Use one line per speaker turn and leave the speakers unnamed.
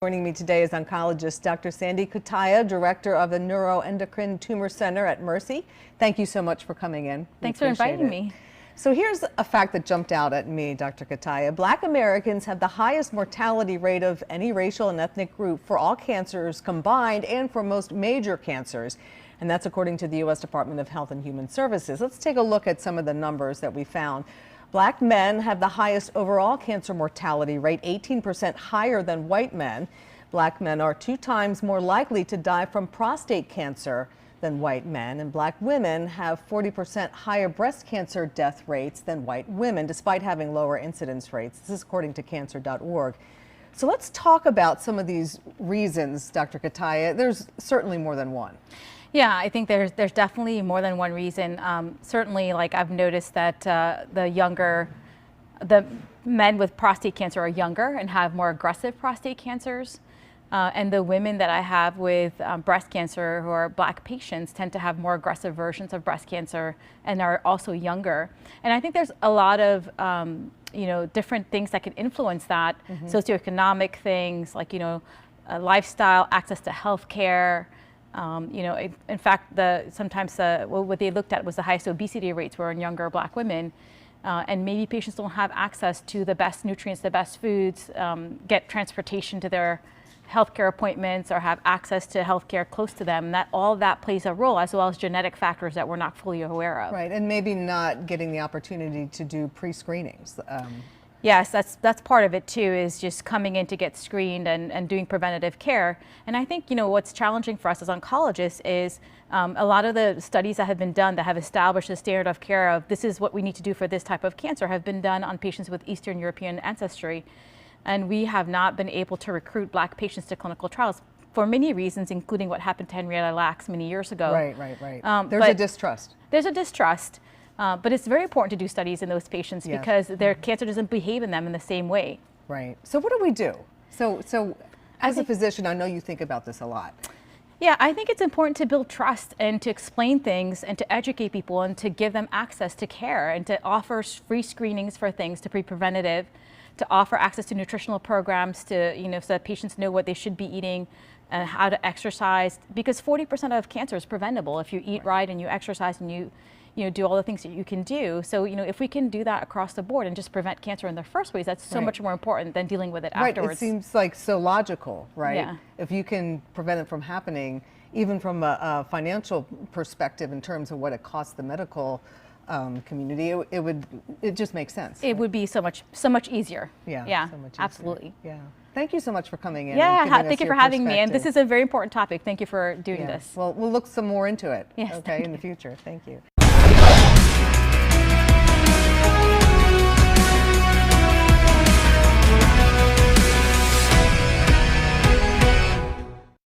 Joining me today is oncologist Dr. Sandy Cutaia, director of the Neuroendocrine Tumor Center at Mercy. Thank you so much for coming in.
Thanks for inviting me.
So here's a fact that jumped out at me, Dr. Cutaia. Black Americans have the highest mortality rate of any racial and ethnic group for all cancers combined and for most major cancers. And that's according to the U.S. Department of Health and Human Services. Let's take a look at some of the numbers that we found. Black men have the highest overall cancer mortality rate, 18% higher than white men. Black men are 2 times more likely to die from prostate cancer than white men, and black women have 40% higher breast cancer death rates than white women, despite having lower incidence rates. This is according to cancer.org. So let's talk about some of these reasons, Dr. Cutaia. There's certainly more than one.
Yeah, I think there's definitely more than one reason. Certainly, like I've noticed that the men with prostate cancer are younger and have more aggressive prostate cancers. And the women that I have with breast cancer who are black patients tend to have more aggressive versions of breast cancer and are also younger. And I think there's a lot of different things that can influence that. Socioeconomic things like lifestyle, access to health care. In fact, what they looked at was the highest obesity rates were in younger black women. And maybe patients don't have access to the best nutrients, the best foods, get transportation to their healthcare appointments or have access to healthcare close to them. All of that plays a role, as well as genetic factors that we're not fully aware of.
Right, and maybe not getting the opportunity to do pre-screenings.
Yes, that's part of it too, is just coming in to get screened and doing preventative care. And I think, what's challenging for us as oncologists is a lot of the studies that have been done that have established the standard of care of this is what we need to do for this type of cancer have been done on patients with Eastern European ancestry. And we have not been able to recruit black patients to clinical trials for many reasons, including what happened to Henrietta Lacks many years ago.
Right. There's a distrust.
There's a distrust. But it's very important to do studies in those patients because their cancer doesn't behave in them in the same way.
Right. So what do we do? So as a physician, I know you think about this a lot.
Yeah, I think it's important to build trust and to explain things and to educate people and to give them access to care and to offer free screenings for things, to be preventative, to offer access to nutritional programs to, so that patients know what they should be eating and how to exercise, because 40% of cancer is preventable if you eat right and you exercise and you do all the things that you can do. So, if we can do that across the board and just prevent cancer in the first place, that's so much more important than dealing with it afterwards.
It seems like so logical, right?
Yeah.
If you can prevent it from happening, even from a financial perspective in terms of what it costs the medical community, it just makes sense.
It would be so much easier.
Yeah, so much easier.
Absolutely.
Yeah. Thank you so much for coming in.
Yeah, thank you for having me. And this is a very important topic. Thank you for doing this.
Well, we'll look some more into it.
Yes,
okay, in the future. Thank you.